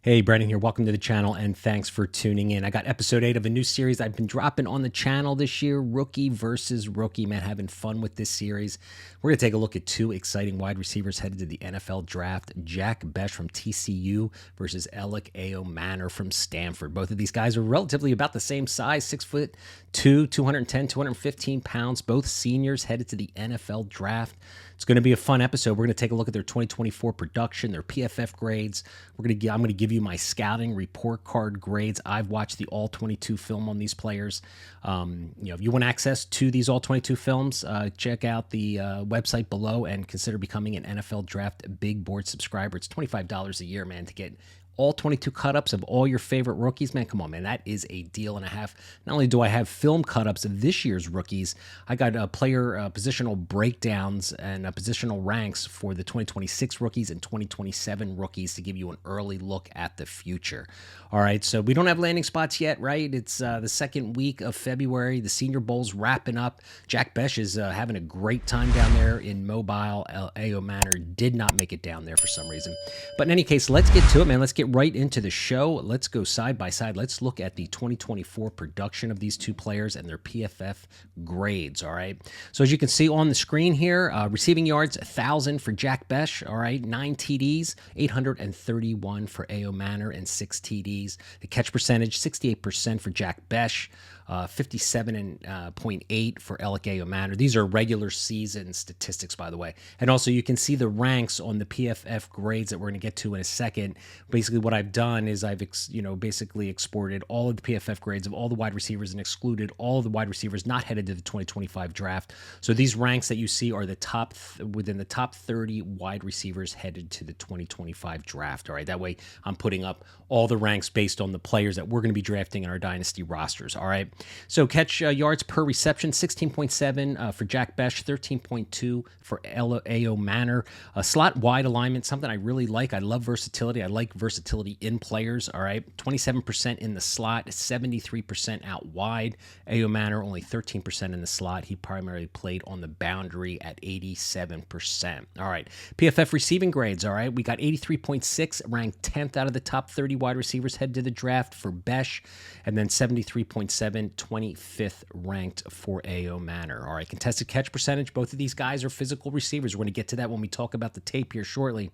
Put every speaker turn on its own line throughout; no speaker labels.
Hey, Brendan here. Welcome to the channel and thanks for tuning in. I got episode 8 of a new series I've been dropping on the channel this year, Rookie versus Rookie. Man, having fun with this series. We're going to take a look at two exciting wide receivers headed to the NFL draft. Jack Bech from TCU versus Elic Ayomanor from Stanford. Both of these guys are relatively about the same size, 6'2", 210, 215 pounds. Both seniors headed to the NFL draft. It's going to be a fun episode. We're going to take a look at their 2024 production, their PFF grades. I'm going to give you my scouting report card grades. I've watched the all 22 film on these players. If you want access to these all 22 films, check out the website below and consider becoming an NFL Draft Big Board subscriber. It's $25 a year, man, to get all 22 cut-ups of all your favorite rookies. Man, come on, man. That is a deal and a half. Not only do I have film cut-ups of this year's rookies, I got player positional breakdowns and positional ranks for the 2026 rookies and 2027 rookies to give you an early look at the future. All right, so we don't have landing spots yet, right? It's the second week of February. The Senior Bowl's wrapping up. Jack Bech is having a great time down there in Mobile. Ayomanor did not make it down there for some reason. But in any case, let's get to it, man. Let's get right into the show. Let's go side by side. Let's look at the 2024 production of these two players and their PFF grades. All right. So as you can see on the screen here, receiving yards 1,000 for Jack Bech. All right, 9 TDs, 831 for Ayomanor, and 6 TDs. The catch percentage 68% for Jack Bech. 57.8 for Elic Ayomanor. These are regular season statistics, by the way. And also you can see the ranks on the PFF grades that we're going to get to in a second. Basically what I've done is I've basically exported all of the PFF grades of all the wide receivers and excluded all of the wide receivers not headed to the 2025 draft. So these ranks that you see are the top within the top 30 wide receivers headed to the 2025 draft. All right, that way I'm putting up all the ranks based on the players that we're going to be drafting in our dynasty rosters. All right. So catch yards per reception, 16.7 for Jack Bech, 13.2 for Ayomanor. Slot wide alignment, something I really like. I love versatility. I like versatility in players. All right, 27% in the slot, 73% out wide. Ayomanor only 13% in the slot. He primarily played on the boundary at 87%. All right, PFF receiving grades. All right, we got 83.6, ranked 10th out of the top 30 wide receivers headed to the draft for Bech, and then 73.7. 25th ranked for Ayomanor. All right, contested catch percentage. Both of these guys are physical receivers. We're going to get to that when we talk about the tape here shortly.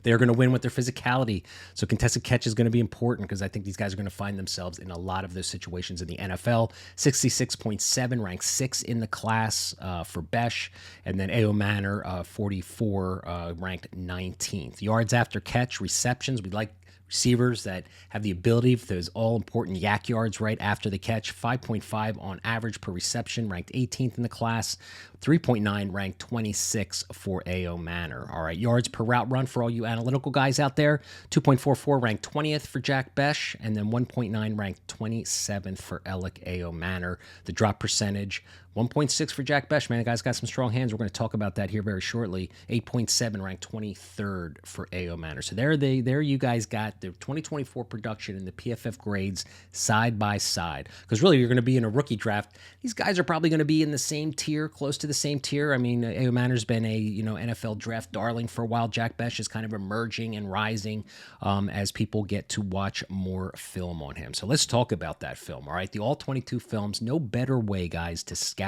They're going to win with their physicality. So contested catch is going to be important because I think these guys are going to find themselves in a lot of those situations in the NFL. 66.7, ranked 6th in the class for Bech. And then Ayomanor, 44, ranked 19th. Yards after catch, receptions. We like receivers that have the ability for those all-important yak yards right after the catch. 5.5 on average per reception, ranked 18th in the class. 3.9, ranked 26 for Ayomanor. All right, yards per route run for all you analytical guys out there. 2.44, ranked 20th for Jack Bech, and then 1.9, ranked 27th for Elic Ayomanor. The drop percentage, 1.6 for Jack Bech. Man, the guy's got some strong hands. We're going to talk about that here very shortly. 8.7, ranked 23rd for Ayomanor. So there you guys got the 2024 production and the PFF grades side by side. Because really, you're going to be in a rookie draft. These guys are probably going to be in the same tier, close to the same tier. I mean, Ayomanor's been a NFL draft darling for a while. Jack Bech is kind of emerging and rising as people get to watch more film on him. So let's talk about that film. All right, the all 22 films. No better way, guys, to scout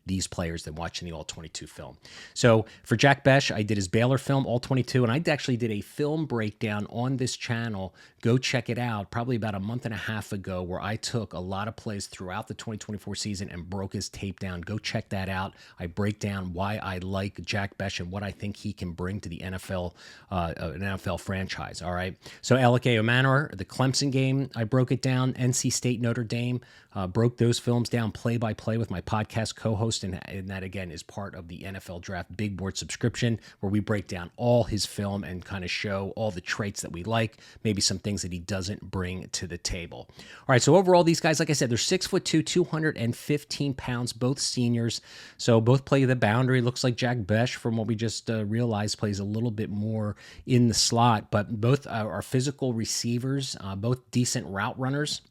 these players than watching the all-22 film. So for Jack Bech, I did his Baylor film, all-22, and I actually did a film breakdown on this channel. Go check it out, probably about a month and a half ago, where I took a lot of plays throughout the 2024 season and broke his tape down. Go check that out. I break down why I like Jack Bech and what I think he can bring to the NFL, an NFL franchise. All right. So Elic Ayomanor, the Clemson game, I broke it down. NC State, Notre Dame, broke those films down play by play with my podcast co-host, and that again is part of the NFL Draft Big Board subscription, where we break down all his film and kind of show all the traits that we like, maybe some things that he doesn't bring to the table. All right, so overall, these guys, like I said, they're 6'2", 215 pounds, both seniors. So both play the boundary. Looks like Jack Bech, from what we just realized, plays a little bit more in the slot, but both are physical receivers, both decent route runners.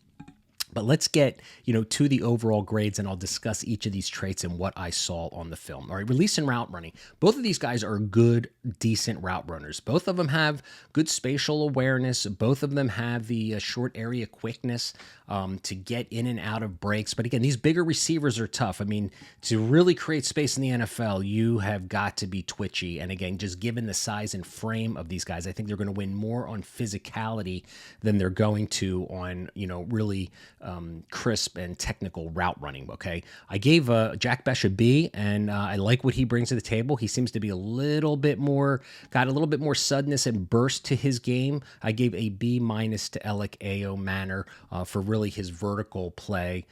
But let's get, to the overall grades, and I'll discuss each of these traits and what I saw on the film. All right, release and route running. Both of these guys are good, decent route runners. Both of them have good spatial awareness. Both of them have the short area quickness to get in and out of breaks. But again, these bigger receivers are tough. I mean, to really create space in the NFL, you have got to be twitchy. And again, just given the size and frame of these guys, I think they're going to win more on physicality than they're going to on, really crisp and technical route running. Okay, I gave Jack Bech a B, and I like what he brings to the table. He seems to be got a little bit more suddenness and burst to his game. I gave a B- to Elic Ayomanor for really his vertical play.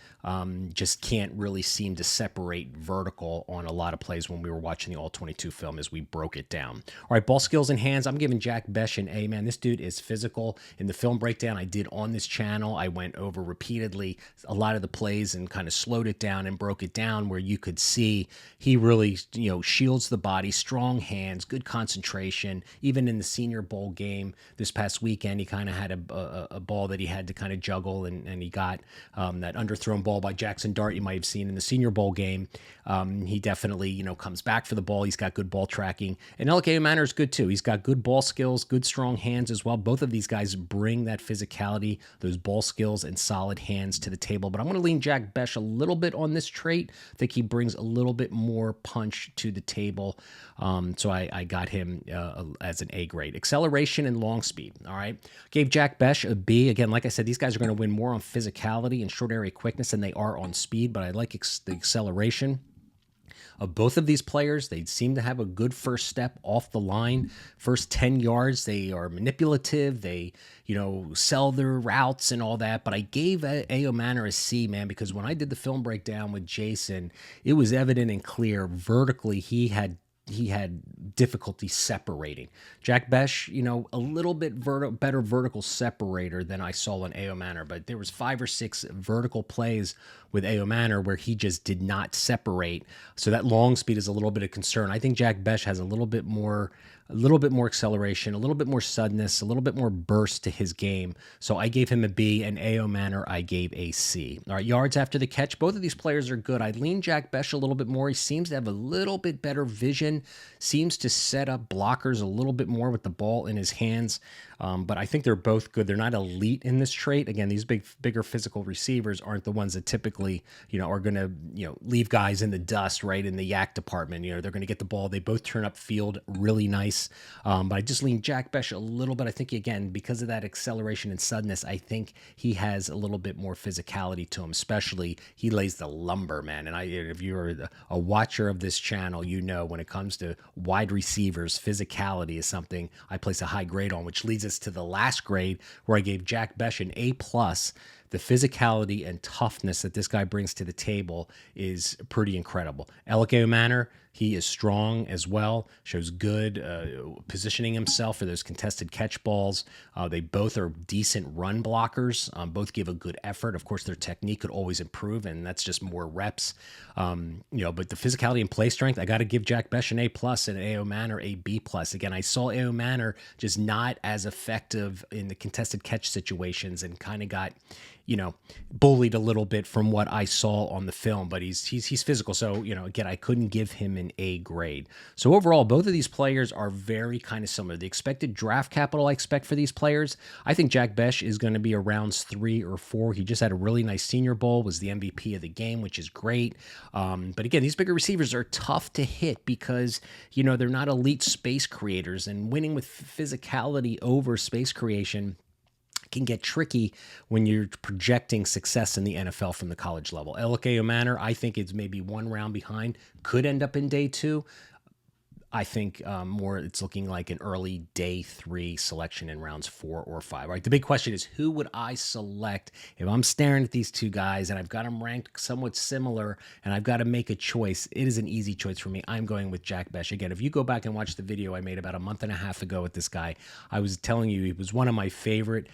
Just can't really seem to separate vertical on a lot of plays when we were watching the All-22 film as we broke it down. All right, ball skills and hands. I'm giving Jack Bech an A, man. This dude is physical. In the film breakdown I did on this channel, I went over repeatedly a lot of the plays and kind of slowed it down and broke it down where you could see he really, shields the body, strong hands, good concentration. Even in the Senior Bowl game this past weekend, he kind of had a ball that he had to kind of juggle, and he got that underthrown ball by Jackson Dart you might have seen in the Senior Bowl game. He definitely, comes back for the ball. He's got good ball tracking. And Elic Ayomanor is good too. He's got good ball skills, good strong hands as well. Both of these guys bring that physicality, those ball skills, and solid hands to the table. But I'm going to lean Jack Bech a little bit on this trait. I think he brings a little bit more punch to the table. So I got him as an A grade. Acceleration and long speed. All right. Gave Jack Bech a B. Again, like I said, these guys are going to win more on physicality and short area quickness than they are on speed, but I like the acceleration of both of these players. They seem to have a good first step off the line. First 10 yards, they are manipulative. They, sell their routes and all that. But I gave Ayomanor a C, man, because when I did the film breakdown with Jason, it was evident and clear vertically he had difficulty separating. Jack Bech, a little bit better vertical separator than I saw in Ayomanor, but there was 5 or 6 vertical plays with Ayomanor where he just did not separate. So that long speed is a little bit of concern. I think Jack Bech has a little bit more acceleration, a little bit more suddenness, a little bit more burst to his game. So I gave him a B, and Ayomanor I gave a C. All right, yards after the catch. Both of these players are good. I lean Jack Bech a little bit more. He seems to have a little bit better vision, seems to set up blockers a little bit more with the ball in his hands. But I think they're both good. They're not elite in this trait. Again, these bigger physical receivers aren't the ones that typically, are going to, leave guys in the dust, right, in the yak department. They're going to get the ball. They both turn up field really nice. But I just lean Jack Bech a little bit. I think, again, because of that acceleration and suddenness, I think he has a little bit more physicality to him, especially he lays the lumber, man. And if you're a watcher of this channel, when it comes to wide receivers, physicality is something I place a high grade on, which leads us to the last grade where I gave Jack Bech an A+. The physicality and toughness that this guy brings to the table is pretty incredible. Elic Ayomanor, he is strong as well, shows good positioning himself for those contested catch balls. They both are decent run blockers. Both give a good effort. Of course, their technique could always improve, and that's just more reps. But the physicality and play strength, I got to give Jack Bech an A+ and Ayomanor a B+. Again, I saw Ayomanor just not as effective in the contested catch situations and kind of got bullied a little bit from what I saw on the film, but he's physical. So, again, I couldn't give him an A grade. So overall, both of these players are very kind of similar. The expected draft capital I expect for these players, I think Jack Bech is going to be around 3 or 4. He just had a really nice Senior Bowl, was the MVP of the game, which is great. But again, these bigger receivers are tough to hit because, they're not elite space creators, and winning with physicality over space creation can get tricky when you're projecting success in the NFL from the college level. Elic Ayomanor, I think it's maybe 1 round behind, could end up in day 2. I think more it's looking like an early day 3 selection in rounds 4 or 5. All right, the big question is, who would I select if I'm staring at these two guys and I've got them ranked somewhat similar and I've got to make a choice? It is an easy choice for me. I'm going with Jack Bech. Again, if you go back and watch the video I made about a month and a half ago with this guy, I was telling you he was one of my favorite,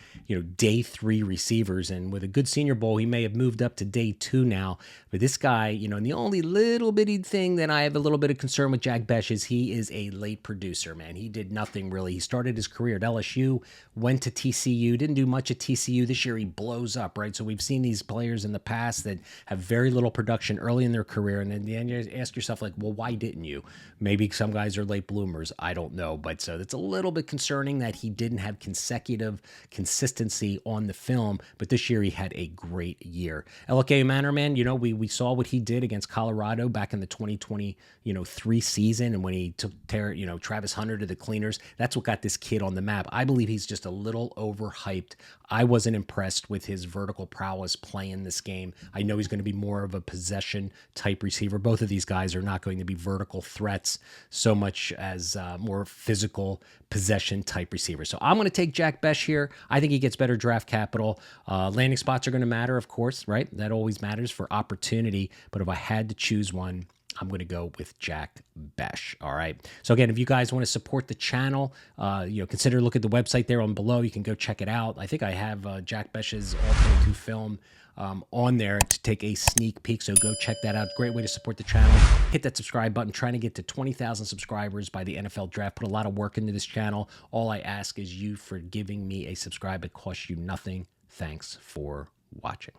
day 3 receivers. And with a good Senior Bowl, he may have moved up to day 2 now. But this guy, and the only little bitty thing that I have a little bit of concern with Jack Bech is he he is a late producer, man. He did nothing really. He started his career at LSU, went to TCU, didn't do much at TCU. This year he blows up, right? So we've seen these players in the past that have very little production early in their career, and in the end you ask yourself, like, well, why didn't you? Maybe some guys are late bloomers. I don't know, but so it's a little bit concerning that he didn't have consecutive consistency on the film, but this year he had a great year. Elic Ayomanor, man, we saw what he did against Colorado back in the 2023 season, and when he took Travis Hunter to the cleaners, that's what got this kid on the map. I believe he's just a little overhyped. I wasn't impressed with his vertical prowess playing this game. I know he's going to be more of a possession type receiver. Both of these guys are not going to be vertical threats so much as more physical possession type receivers. So I'm going to take Jack Bech here. I think he gets better draft capital. Landing spots are going to matter, of course, right? That always matters for opportunity. But if I had to choose one, I'm going to go with Jack Bech. All right. So again, if you guys want to support the channel, consider look at the website there on below. You can go check it out. I think I have Jack Bech's All-22 film on there to take a sneak peek. So go check that out. Great way to support the channel. Hit that subscribe button. Trying to get to 20,000 subscribers by the NFL draft. Put a lot of work into this channel. All I ask is you for giving me a subscribe. It costs you nothing. Thanks for watching.